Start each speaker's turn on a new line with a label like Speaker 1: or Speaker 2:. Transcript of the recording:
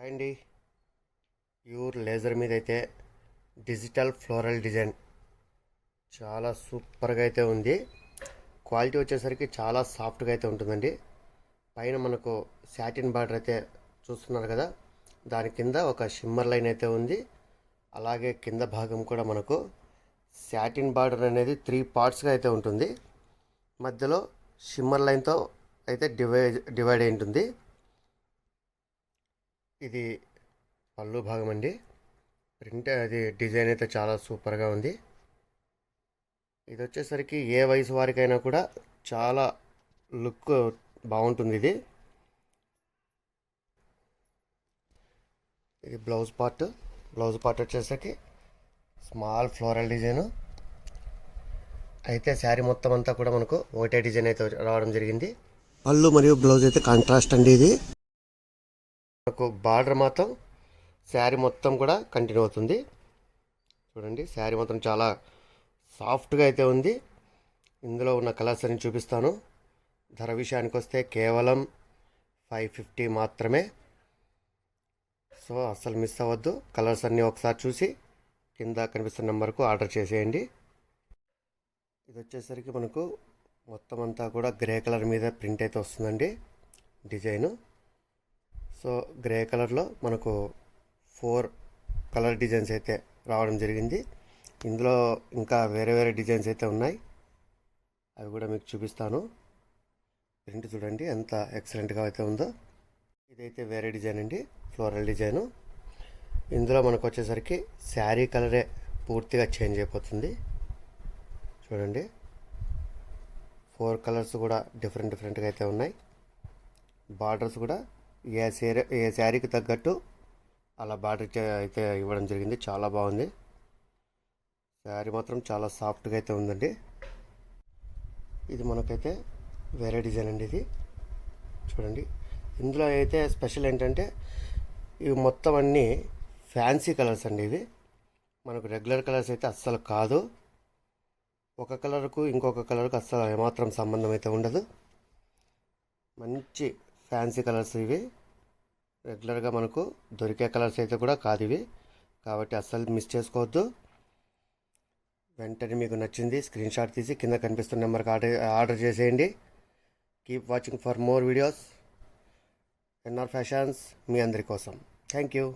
Speaker 1: అండి pure laser మీద అయితే డిజిటల్ ఫ్లోరల్ డిజైన్ చాలా సూపర్గా అయితే ఉంది. క్వాలిటీ వచ్చేసరికి చాలా సాఫ్ట్గా అయితే ఉంటుందండి. పైన మనకు సాటిన్ బార్డర్ అయితే చూస్తున్నారు కదా, దాని కింద ఒక షిమ్మర్ లైన్ అయితే ఉంది. అలాగే కింద భాగం కూడా మనకు సాటిన్ బార్డర్ అనేది 3 పార్ట్స్గా అయితే ఉంటుంది. మధ్యలో షిమ్మర్ లైన్తో అయితే డివైడ్ అయి ఉంటుంది. ఇది పళ్ళు భాగం అండి. ప్రింట్ అది డిజైన్ అయితే చాలా సూపర్గా ఉంది. ఇది వచ్చేసరికి ఏ వయసు వారికైనా కూడా చాలా లుక్ బాగుంటుంది. ఇది బ్లౌజ్ పార్ట్ వచ్చేసరికి స్మాల్ ఫ్లోరల్ డిజైను అయితే శారీ మొత్తం అంతా కూడా మనకు ఒకటే డిజైన్ అయితే రావడం జరిగింది. పళ్ళు మరియు బ్లౌజ్ అయితే కాంట్రాస్ట్ అండి. ఇది మనకు బార్డర్ మాత్రం శారీ మొత్తం కూడా కంటిన్యూ అవుతుంది. చూడండి, శారీ మొత్తం చాలా సాఫ్ట్గా అయితే ఉంది. ఇందులో ఉన్న కలర్స్ అని చూపిస్తాను. ధర విషయానికి వస్తే కేవలం 550 మాత్రమే. సో అస్సలు మిస్ అవ్వద్దు. కలర్స్ అన్నీ ఒకసారి చూసి కింద కనిపిస్తున్న నెంబర్కు ఆర్డర్ చేసేయండి. ఇది వచ్చేసరికి మనకు మొత్తం అంతా కూడా గ్రే కలర్ మీద ప్రింట్ అయితే వస్తుందండి డిజైను. సో గ్రే కలర్లో మనకు 4 కలర్ డిజైన్స్ అయితే రావడం జరిగింది. ఇందులో ఇంకా వేరే వేరే డిజైన్స్ అయితే ఉన్నాయి, అవి కూడా మీకు చూపిస్తాను. ప్రింట్ చూడండి ఎంత ఎక్సలెంట్గా అయితే ఉందో. ఇదైతే వేరే డిజైన్ అండి, ఫ్లోరల్ డిజైను. ఇందులో మనకు వచ్చేసరికి శారీ కలరే పూర్తిగా చేంజ్ అయిపోతుంది. చూడండి, 4 కలర్స్ కూడా డిఫరెంట్గా అయితే ఉన్నాయి. బార్డర్స్ కూడా ఏ శారీకి తగ్గట్టు అలా బార్డర్ అయితే ఇవ్వడం జరిగింది. చాలా బాగుంది. శారీ మాత్రం చాలా సాఫ్ట్గా అయితే ఉందండి. ఇది మనకైతే వేరే డిజైన్ అండి. ఇది చూడండి, ఇందులో అయితే స్పెషల్ ఏంటంటే ఇవి మొత్తం అన్నీ ఫ్యాన్సీ కలర్స్ అండి. ఇవి మనకు రెగ్యులర్ కలర్స్ అయితే అస్సలు కాదు. ఒక కలర్కు ఇంకొక కలర్కు అస్సలు ఏమాత్రం సంబంధం అయితే ఉండదు. మంచి ఫ్యాన్సీ కలర్స్ ఇవి. రెగ్యులర్గా మనకు దొరికే కలర్స్ అయితే కూడా కాదు ఇవి, కాబట్టి అస్సలు మిస్ చేసుకోవద్దు. వెంటనే మీకు నచ్చింది స్క్రీన్ షాట్ తీసి కింద కనిపిస్తున్న నెంబర్కి ఆర్డర్ చేసేయండి. Keep watching for more videos. NR fashions మీ అందరి కోసం. Thank you.